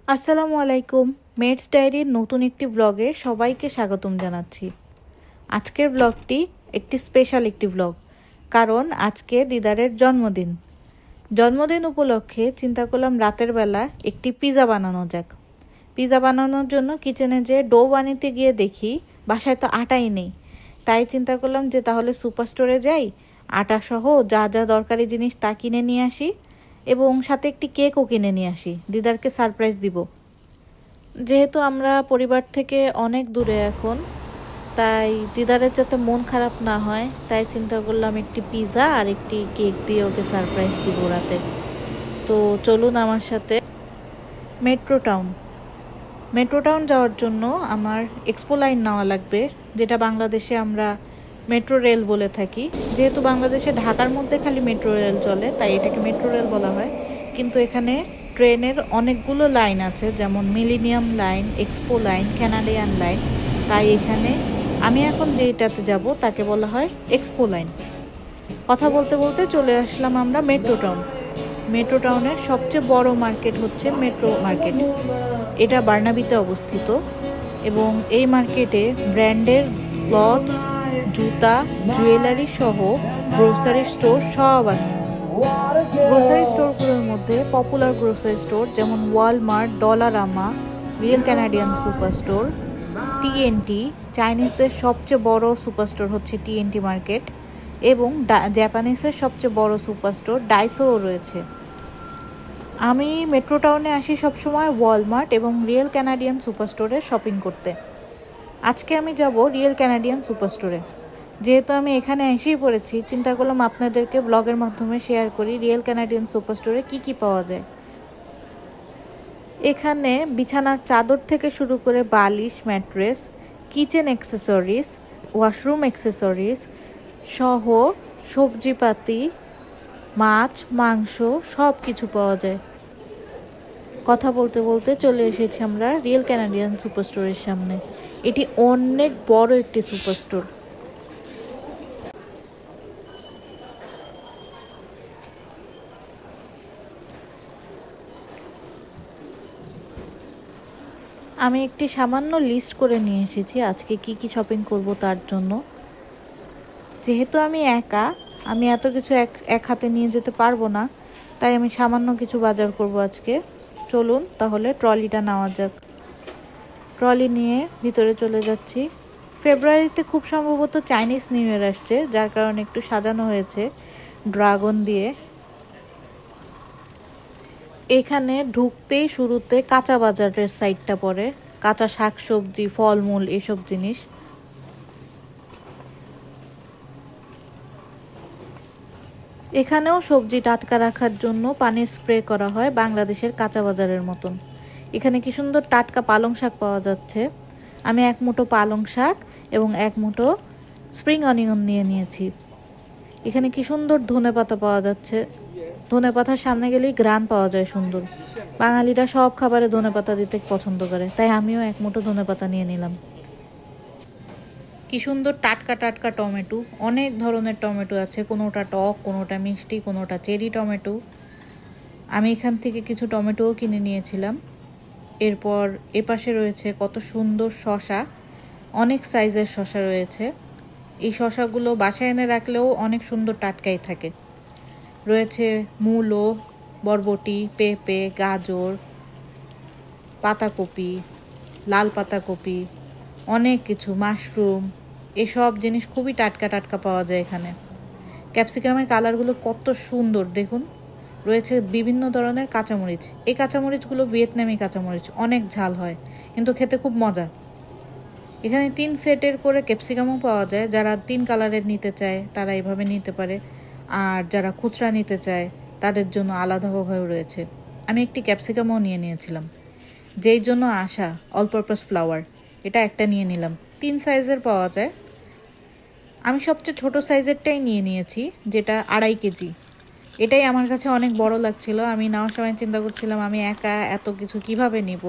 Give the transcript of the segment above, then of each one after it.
আসসালামু আলাইকুম। মেটস ডায়েরির নতুন একটি ব্লগে সবাইকে স্বাগতম জানাচ্ছি। আজকের ব্লগটি একটি স্পেশাল একটি ব্লগ, কারণ আজকে দিদারের জন্মদিন উপলক্ষে চিন্তা করলাম রাতের বেলা একটি পিৎজা বানানো যাক। পিৎজা বানানোর জন্য কিচেনে যে ডো বানাতে গিয়ে দেখি বাসায় তো আটাই নেই। তাই চিন্তা করলাম যে তাহলে সুপার স্টোরে যাই, আটা সহ যা যা দরকারি জিনিস তা কিনে নিয়ে আসি এবং সাথে একটি কেকও কিনে নিয়ে আসি, দিদারকে সারপ্রাইজ দিব। যেহেতু আমরা পরিবার থেকে অনেক দূরে এখন, তাই দিদারের যাতে মন খারাপ না হয় তাই চিন্তা করলাম একটি পিৎজা আর একটি কেক দিয়ে ওকে সারপ্রাইজ দিব রাতে। তো চলুন আমার সাথে। মেট্রো টাউন যাওয়ার জন্য আমার এক্সপো লাইন নেওয়া লাগবে, যেটা বাংলাদেশে আমরা মেট্রো রেল বলে থাকি। যেহেতু বাংলাদেশে ঢাকার মধ্যে খালি মেট্রো রেল চলে, তাই এটাকে মেট্রো রেল বলা হয়। কিন্তু এখানে ট্রেনের অনেকগুলো লাইন আছে, যেমন millennium line, expo line, Canadian line. তাই এখানে আমি এখন যেটাতে যাব তাকে বলা হয় এক্সপো লাইন। কথা বলতে বলতে চলে আসলাম আমরা মেট্রো টাউনের সবচেয়ে বড় মার্কেট হচ্ছে মেট্রো মার্কেট। এটা বার্নাবিতে অবস্থিত এবং এই মার্কেটে ব্র্যান্ডের ক্লথস, জুতা, জুয়েলারি সহ গ্রোসারি স্টোর সব আছে। গ্রোসারি স্টোরগুলোর মধ্যে পপুলার গ্রোসারি স্টোর যেমন Walmart, Dollarama, real Canadian super store, TNT, চাইনিজদের সবচেয়ে বড় সুপার স্টোর হচ্ছে টিএনটি মার্কেট, এবং জাপানিজের সবচেয়ে বড় সুপার স্টোর ডাইসোও রয়েছে। আমি মেট্রো টাউনে আসি সবসময় ওয়ালমার্ট এবং রিয়েল ক্যানাডিয়ান সুপার স্টোরে শপিং করতে। আজকে আমি যাব রিয়েল ক্যানাডিয়ান সুপার স্টোরে। যেহেতু আমি এখানে এসেই পড়েছি, চিন্তা করলাম আপনাদেরকে ব্লগের মাধ্যমে শেয়ার করি রিয়েল ক্যানাডিয়ান সুপার স্টোরে কী কী পাওয়া যায়। এখানে বিছানার চাদর থেকে শুরু করে বালিশ, mattress, kitchen accessories, washroom accessories সহ সবজিপাতি, মাছ, মাংস সব কিছু পাওয়া যায়। কথা বলতে বলতে চলে এসেছি আমরা রিয়েল ক্যানাডিয়ান সুপার স্টোরের সামনে। এটি অনেক বড় একটি সুপার স্টোর। আমি একটি সামান্য লিস্ট করে নিয়ে এসেছি আজকে কি কি শপিং করব তার জন্য। যেহেতু আমি একা, আমি এত কিছু এক হাতে নিয়ে যেতে পারবো না, তাই আমি সামান্য কিছু বাজার করব আজকে। চলুন তাহলে ট্রলিটা নেওয়া যাক। ট্রলি নিয়ে ভিতরে চলে যাচ্ছি। ফেব্রুয়ারিতে খুব সম্ভবত চাইনিজ নিউ ইয়ার আসছে, যার কারণে একটু সাজানো হয়েছে ড্রাগন দিয়ে। এখানে ঢুকতেই শুরুতে কাঁচা বাজারের সাইডটা পড়ে, কাঁচা শাকসবজি, ফলমূল এসব জিনিস। এখানেও সবজি টাটকা রাখার জন্য পানি স্প্রে করা হয় বাংলাদেশের কাঁচা বাজারের মতন। এখানে কি সুন্দর টাটকা পালং শাক পাওয়া যাচ্ছে। আমি এক মুঠো পালং শাক এবং এক মুঠো স্প্রিং অনিয়ন নিয়ে নিয়েছি। এখানে কি সুন্দর ধনেপাতা পাওয়া যাচ্ছে। ধনেপাতার সামনে গেলেই ঘ্রাণ পাওয়া যায় সুন্দর। বাঙালিরা সব খাবারে ধনেপাতা দিতে পছন্দ করে, তাই আমিও এক মুঠো ধনেপাতা নিয়ে নিলাম। কি সুন্দর টাটকা টাটকা টমেটো, অনেক ধরনের টমেটো আছে, কোনোটা টক, কোনোটা মিষ্টি, কোনোটা চেরি টমেটো। আমি এখান থেকে কিছু টমেটোও কিনে নিয়েছিলাম। এরপর এপাশে রয়েছে কত সুন্দর শসা, অনেক সাইজের শসা রয়েছে। এই শসাগুলো বাসায় এনে রাখলেও অনেক সুন্দর টাটকাই থাকে। রয়েছে মূলো, বরবটি, পেঁপে, গাজর, পাতাকপি, লাল পাতাকপি, অনেক কিছু, মাশরুম, এসব জিনিস খুবই টাটকা টাটকা পাওয়া যায় এখানে। ক্যাপসিকামের কালারগুলো কত সুন্দর দেখুন। রয়েছে বিভিন্ন ধরনের কাঁচামরিচ। এই কাঁচামরিচগুলো ভিয়েতনামি কাঁচামরিচ, অনেক ঝাল হয় কিন্তু খেতে খুব মজা। এখানে 3 সেটের করে ক্যাপসিকামও পাওয়া যায়। যারা 3 কালারের নিতে চায় তারা এভাবে নিতে পারে, আর যারা খুচরা নিতে চায় তাদের জন্য আলাদাভাবেও রয়েছে। আমি একটি ক্যাপসিকামও নিয়ে নিয়েছিলাম, যেই জন্য আসা অল পারপাস ফ্লাওয়ার, এটা একটা নিয়ে নিলাম। 3 সাইজের পাওয়া যায়। আমি সবচেয়ে ছোট সাইজেরটাই নিয়ে নিয়েছি, যেটা 2.5 কেজি। এটাই আমার কাছে অনেক বড় লাগছিল। আমি নেওয়ার সময় চিন্তা করছিলাম আমি একা এত কিছু কিভাবে নিব।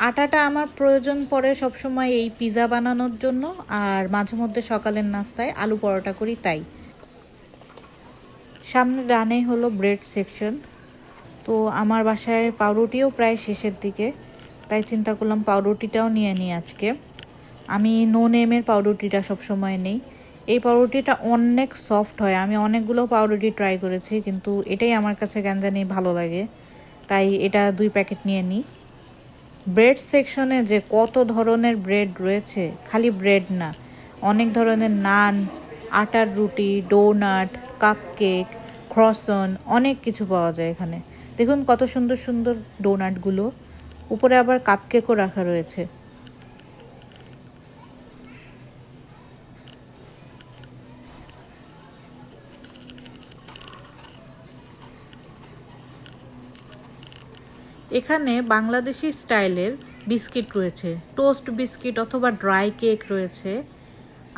আটাটা আমার প্রয়োজন পড়ে সবসময় এই পিৎজা বানানোর জন্য, আর মাঝে মধ্যে সকালের নাস্তায় আলু পরোটা করি তাই। সামনে ডানে হলো ব্রেড সেকশন। তো আমার বাসায় পাউরুটিও প্রায় শেষের দিকে, তাই চিন্তা করলাম পাউরুটিটাও নিয়ে নিই আজকে। আমি নো নেমের পাউরুটিটা সবসময় নেই। এই পাউরুটিটা অনেক সফট হয়। আমি অনেকগুলো পাউরুটি ট্রাই করেছি, কিন্তু এটাই আমার কাছে কেন জানি ভালো লাগে, তাই এটা 2 প্যাকেট নিয়ে নিই। ব্রেড সেকশনে যে কত ধরনের ব্রেড রয়েছে, খালি ব্রেড না, অনেক ধরনের নান, আটার রুটি, ডোনাট, কাপকেক, ক্রসন, অনেক কিছু পাওয়া যায় এখানে। দেখুন কত সুন্দর সুন্দর ডোনাটগুলো, উপরে আবার কাপকেকও রাখা রয়েছে। এখানে বাংলাদেশি স্টাইলের বিস্কিট রয়েছে, টোস্ট বিস্কিট অথবা ড্রাই কেক রয়েছে।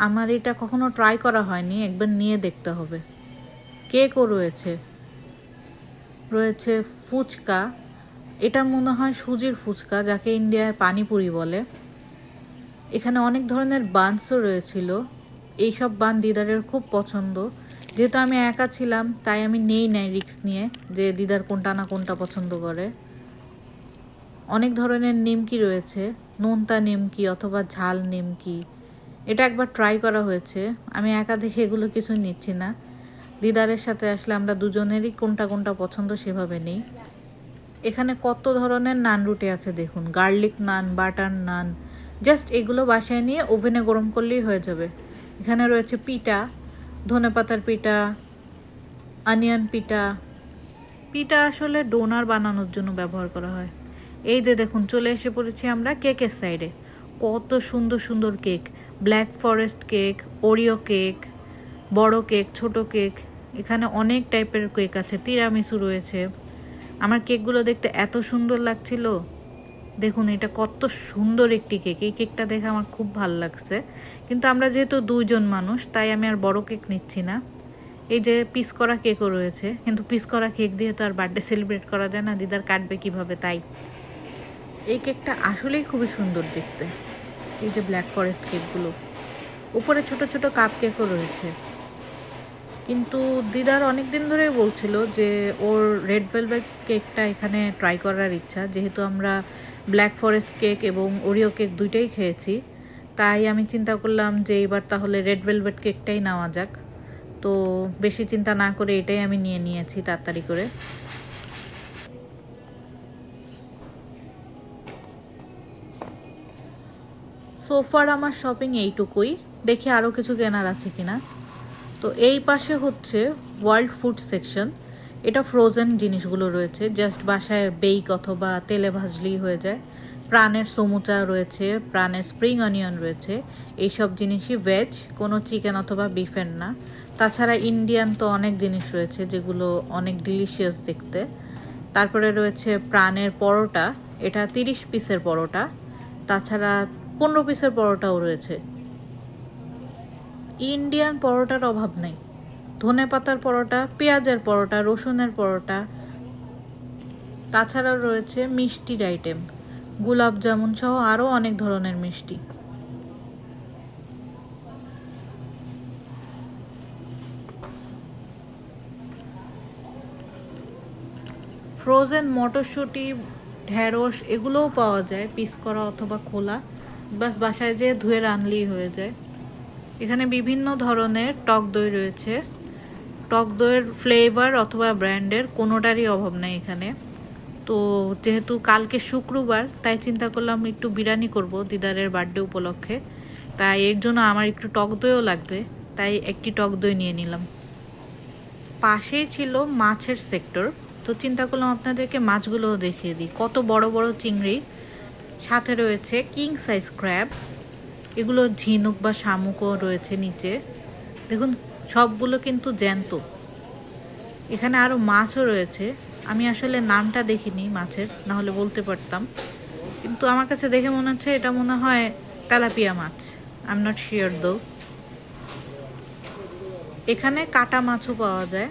আমার এটা কখনো ট্রাই করা হয়নি, একবার নিয়ে দেখতে হবে। কেকও রয়েছে, রয়েছে ফুচকা, এটা মনে হয় সুজির ফুচকা, যাকে ইন্ডিয়ায় পানিপুরি বলে। এখানে অনেক ধরনের বানসও রয়েছিল। এইসব বান দিদারের খুব পছন্দ। যেহেতু আমি একা ছিলাম তাই আমি নেই রিস্ক নিয়ে যে দিদার কোনটা না কোনটা পছন্দ করে। অনেক ধরনের নিমকি রয়েছে, নোনতা নিমকি অথবা ঝাল নিমকি। এটা একবার ট্রাই করা হয়েছে, আমি একা দেখে এগুলো কিছু নিচ্ছি না। দিদারের সাথে আসলে আমরা দুজনেরই কোনটা কোনটা পছন্দ সেভাবে নেই। এখানে কত ধরনের নান রুটি আছে দেখুন, গার্লিক নান, বাটার নান। জাস্ট এগুলো বাসায় নিয়ে ওভেনে গরম করলেই হয়ে যাবে। এখানে রয়েছে পিঠা, ধনেপাতার পিঠা, অনিয়ন পিঠা। পিঠা আসলে ডোনার বানানোর জন্য ব্যবহার করা হয়। এই যে দেখুন, চলে এসে পড়েছি আমরা কেকের সাইডে। কত সুন্দর সুন্দর cake, black forest cake, Oreo cake, বড় কেক, ছোট কেক। এখানে অনেক টাইপের কেক আছে, তিরামিসু রয়েছে। আমার কেকগুলো দেখতে এত সুন্দর লাগছিল। দেখুন এটা কত সুন্দর একটি কেক, এই কেকটা দেখে আমার খুব ভালো লাগছে। কিন্তু আমরা যেহেতু 2 জন মানুষ, তাই আমি আর বড় কেক নিচ্ছি না। এই যে পিস করা কেকও রয়েছে, কিন্তু পিস করা কেক দিয়ে তো আর বার্থডে সেলিব্রেট করা যায় না, দিদার কাটবে কিভাবে, তাই। এই কেকটা আসলেই খুবই সুন্দর দেখতে। এই যে ব্ল্যাক ফরেস্ট কেকগুলো, উপরে ছোট ছোট কাপ কেকও রয়েছে। কিন্তু দিদার অনেক দিন ধরেই বলছিল যে ওর রেড ভেলভেট কেকটা এখানে ট্রাই করার ইচ্ছা। যেহেতু আমরা ব্ল্যাক ফরেস্ট কেক এবং ওরিও কেক দুইটাই খেয়েছি, তাই আমি চিন্তা করলাম যে এবার তাহলে রেড ভেলভেট কেকটাই নেওয়া যাক। তো বেশি চিন্তা না করে এটাই আমি নিয়ে নিয়েছি তাড়াতাড়ি করে। সোফার আমার শপিং এইটুকুই, দেখি আরও কিছু কেনার আছে কিনা। তো এই পাশে হচ্ছে ওয়ার্ল্ড ফুড সেকশন। এটা ফ্রোজেন জিনিসগুলো রয়েছে, জাস্ট বাসায় বেক অথবা তেলে ভাজলেই হয়ে যায়। প্রাণের সমুচা রয়েছে, প্রাণের স্প্রিং অনিয়ন রয়েছে। এইসব জিনিসই ভেজ, কোনো চিকেন অথবা বিফের না। তাছাড়া ইন্ডিয়ান তো অনেক জিনিস রয়েছে যেগুলো অনেক ডিলিশিয়াস দেখতে। তারপরে রয়েছে প্রাণের পরোটা, এটা 30 পিসের পরোটা। তাছাড়া 15 পিসের পরোটাও রয়েছে। ইন্ডিয়ান পরোটার অভাব নেই, ধনেপাতার পরোটা, পেঁয়াজের পরোটা, রসুনের পরোটা। তাছাড়া রয়েছে মিষ্টির আইটেম, গোলাপ জামুন সহ আরও অনেক ধরনের মিষ্টি। ফ্রোজেন মটরশুঁটি, ঢেঁড়স এগুলোও পাওয়া যায় পিস করা অথবা খোলা, বাস বাসায় যেয়ে ধুয়ে রানলেই হয়ে যায়। এখানে বিভিন্ন ধরনের টক দই রয়েছে। টক দইয়ের ফ্লেভার অথবা ব্র্যান্ডের কোনোটারই অভাব নেই এখানে। তো যেহেতু কালকে শুক্রবার, তাই চিন্তা করলাম একটু বিরিয়ানি করব দিদারের বার্থডে উপলক্ষে। তাই এর জন্য আমার একটু টক দইও লাগবে, তাই একটি টক দই নিয়ে নিলাম। পাশেই ছিল মাছের সেক্টর, তো চিন্তা করলাম আপনাদেরকে মাছগুলোও দেখিয়ে দিই। কত বড় বড় চিংড়ি, সাথে রয়েছে কিং সাইজ ক্র্যাব। এগুলো ঝিনুক বা শামুকও রয়েছে নিচে। দেখুন সবগুলো কিন্তু জ্যান্ত। এখানে আরও মাছও রয়েছে, আমি আসলে নামটা দেখিনি মাছের, না হলে বলতে পারতাম। কিন্তু আমার কাছে দেখে মনে হচ্ছে এটা মনে হয় তেলাপিয়া মাছ, I am not sure though. এখানে কাটা মাছও পাওয়া যায়,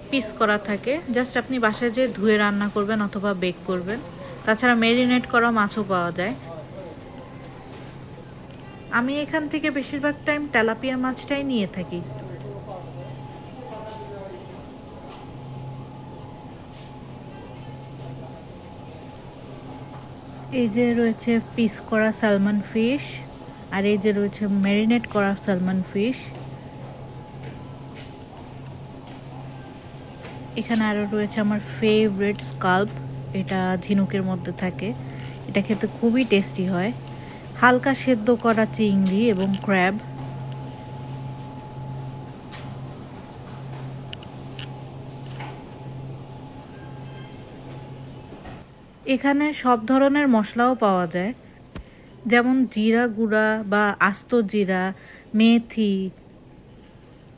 পিস করা থাকে, জাস্ট আপনি বাসায় যেয়ে ধুয়ে রান্না করবেন অথবা বেক করবেন। তাছাড়া ম্যারিনেট করা মাছও পাওয়া যায়। আমি এখান থেকে বেশিরভাগ টাইম তেলাপিয়া মাছটাই নিয়ে থাকি। এই যে রয়েছে পিস করা সালমন ফিশ, আর এই যে রয়েছে ম্যারিনেট করা সালমন ফিশ। এখানে আরও রয়েছে আমার ফেভারিট স্কাল্প, এটা ঝিনুকের মধ্যে থাকে, এটা খেতে খুবই টেস্টি হয়। হালকা সেদ্ধ করা চিংড়ি এবং ক্র্যাব। এখানে সব ধরনের মশলাও পাওয়া যায়, যেমন জিরা গুঁড়া বা আস্ত জিরা, মেথি,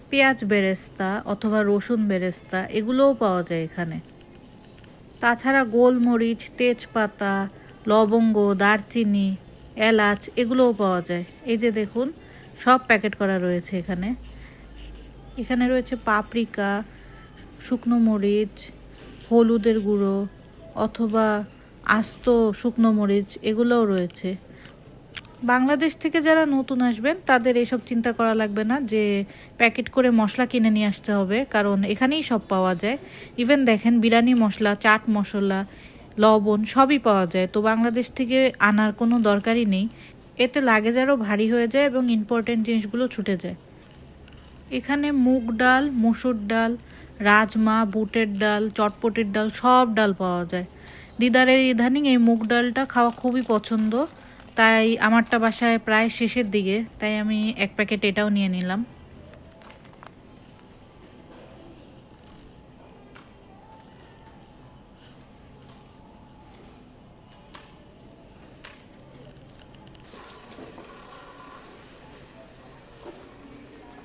পেঁয়াজ বেরেস্তা অথবা রসুন বেরেস্তা, এগুলোও পাওয়া যায় এখানে। তাছাড়া গোলমরিচ, তেজপাতা, লবঙ্গ, দারচিনি, এলাচ এগুলোও পাওয়া যায়। এই যে দেখুন, সব প্যাকেট করা রয়েছে এখানে। এখানে রয়েছে পাপরিকা, শুকনো মরিচ, হলুদের গুঁড়ো অথবা আস্ত শুকনো মরিচ, এগুলোও রয়েছে। বাংলাদেশ থেকে যারা নতুন আসবেন তাদের এসব চিন্তা করা লাগবে না যে প্যাকেট করে মশলা কিনে নিয়ে আসতে হবে, কারণ এখানেই সব পাওয়া যায়। ইভেন দেখেন বিরিয়ানি মশলা, চাট মশলা, লবণ সবই পাওয়া যায়। তো বাংলাদেশ থেকে আনার কোনো দরকারই নেই, এতে লাগেজ আরও ভারী হয়ে যায় এবং ইম্পর্টেন্ট জিনিসগুলো ছুটে যায়। এখানে মুগ ডাল, মসুর ডাল, রাজমা, বুটের ডাল, চটপটির ডাল, সব ডাল পাওয়া যায়। দিদারের ইদানিং এই মুগ ডালটা খাওয়া খুবই পছন্দ, তাই আমারটা বাসায় প্রায় শেষের দিকে, তাই আমি এক প্যাকেট এটাও নিয়ে নিলাম।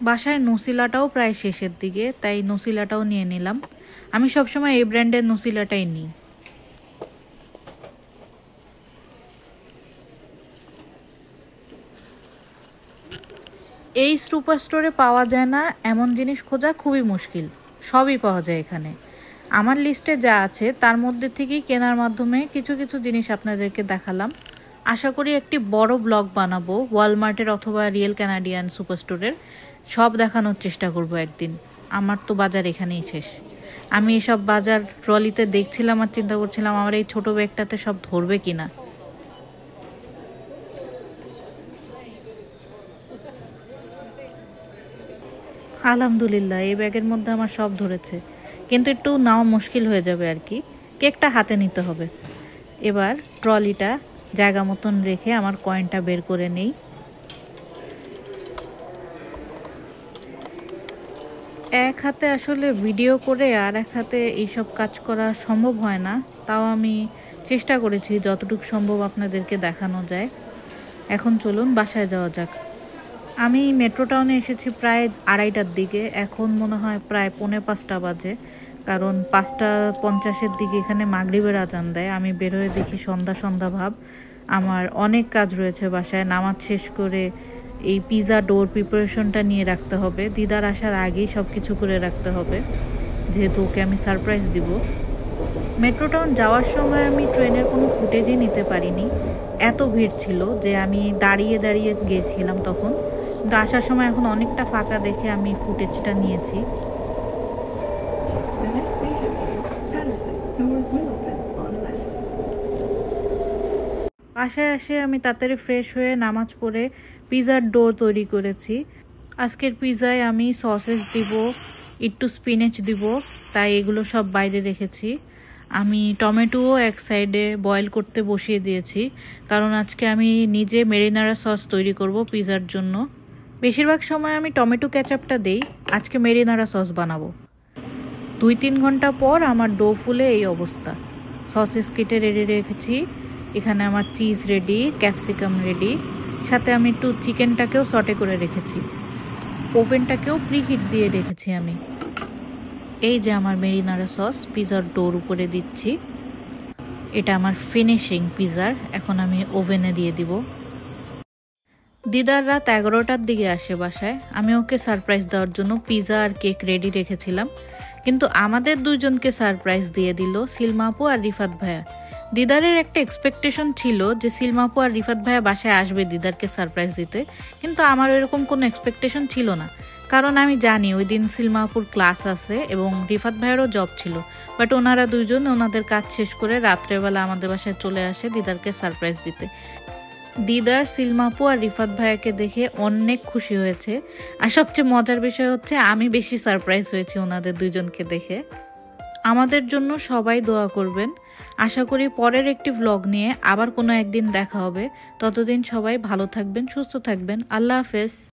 বাসায় নসিলাটাও প্রায় শেষের দিকে, তাই নসিলাটাও নিয়ে নিলাম। আমি সবসময় এই ব্র্যান্ডের নসিলাটাই নিই। এই সুপার স্টোরে পাওয়া যায় না এমন জিনিস খোঁজা খুবই মুশকিল, সবই পাওয়া যায় এখানে। আমার লিস্টে যা আছে তার মধ্যে থেকেই কেনার মাধ্যমে কিছু কিছু জিনিস আপনাদেরকে দেখালাম। আশা করি একটি বড় ব্লগ বানাবো ওয়ালমার্টের অথবা রিয়েল ক্যানাডিয়ান সুপার স্টোরের, সব দেখানোর চেষ্টা করব একদিন। আমার তো বাজার এখানেই শেষ। আমি এসব বাজার ট্রলিতে দেখছিলাম আর চিন্তা করছিলাম আমার এই ছোট ব্যাগটাতে সব ধরবে কিনা। আলহামদুলিল্লাহ এই ব্যাগের মধ্যে আমার সব ধরেছে, কিন্তু একটু নেওয়া মুশকিল হয়ে যাবে আর কি। কেকটা হাতে নিতে হবে। এবার ট্রলিটা জায়গা মতন রেখে আমার কয়েনটা বের করে নেই। এক হাতে আসলে ভিডিও করে আর এক হাতে এইসব কাজ করা সম্ভব হয় না, তাও আমি চেষ্টা করেছি যতটুকু সম্ভব আপনাদেরকে দেখানো যায়। এখন চলুন বাসায় যাওয়া যাক। আমি মেট্রো টাউনে এসেছি প্রায় 2:30টার দিকে, এখন মনে হয় প্রায় 4:45 বাজে, কারণ 5:50-এর দিকে এখানে মাগরিবের আজান দেয়। আমি বের হয়ে দেখি সন্ধ্যা সন্ধ্যা ভাব। আমার অনেক কাজ রয়েছে বাসায়, নামাজ শেষ করে এই পিৎজা ডোর প্রিপারেশনটা নিয়ে রাখতে হবে। দিদার আসার আগেই সব কিছু করে রাখতে হবে, যেহেতু ওকে আমি সারপ্রাইজ দিব। মেট্রো টাউন যাওয়ার সময় আমি ট্রেনের কোনো ফুটেজই নিতে পারিনি, এত ভিড় ছিল যে আমি দাঁড়িয়ে দাঁড়িয়ে গিয়েছিলাম তখন। কিন্তু আসার সময় এখন অনেকটা ফাঁকা দেখে আমি ফুটেজটা নিয়েছি। বাসায় এসে আমি তাড়াতাড়ি ফ্রেশ হয়ে নামাজ পড়ে পিৎজার ডো তৈরি করেছি। আজকের পিৎজায় আমি সসেস দিব, একটু স্পিনেচ দিব, তাই এগুলো সব বাইরে রেখেছি। আমি টমেটোও এক সাইডে বয়েল করতে বসিয়ে দিয়েছি, কারণ আজকে আমি নিজে মেরিনারা সস তৈরি করব পিৎজার জন্য। বেশিরভাগ সময় আমি টমেটো কেচাপটা দেই, আজকে মেরিনারা সস বানাবো। 2-3 ঘন্টা পর আমার ডো ফুলে এই অবস্থা। সসেস কেটে রেডি রেখেছি, এখানে আমার চিজ রেডি, ক্যাপসিকাম রেডি, সাথে আমি একটু চিকেনটাকেও সটে করে রেখেছি। ওভেনটাকেও প্রিহিট দিয়ে রেখেছি আমি। এই যে আমার মেরিনারা সস পিৎজার ডোর উপরে দিচ্ছি। এটা আমার ফিনিশিং পিৎজার, এখন আমি ওভেনে দিয়ে দিব। দিদার রাত 11টার দিকে আসে বাসায়। আমি ওকে সারপ্রাইজ দেওয়ার জন্য পিৎজা আর কেক রেডি রেখেছিলাম, কিন্তু আমাদের দুজনকে সারপ্রাইজ দিয়ে দিল সিলমা আপু আর রিফাত ভাইয়া। দিদারের একটা এক্সপেকটেশন ছিল যে সিলমা আপু আর রিফাত ভাইয়া বাসায় আসবে দিদারকে সারপ্রাইজ দিতে, কিন্তু আমার এরকম কোনো এক্সপেকটেশন ছিল না, কারণ আমি জানি ওই দিন সিলমা আপুর ক্লাস আছে এবং রিফাত ভাইয়েরও জব ছিল। বাট ওনারা দুইজন ওনাদের কাজ শেষ করে রাত্রেবেলা আমাদের বাসায় চলে আসে দিদারকে সারপ্রাইজ দিতে। দিদার, সিলমাপু আর রিফাত ভাইয়াকে দেখে অনেক খুশি হয়েছে। আর সবচেয়ে মজার বিষয় হচ্ছে আমি বেশি সারপ্রাইজ হয়েছি ওনাদের দুইজনকে দেখে। আমাদের জন্য সবাই দোয়া করবেন। আশা করি পরের একটি ভ্লগ নিয়ে আবার কোনো একদিন দেখা হবে। ততদিন সবাই ভালো থাকবেন, সুস্থ থাকবেন। আল্লাহ হাফেজ।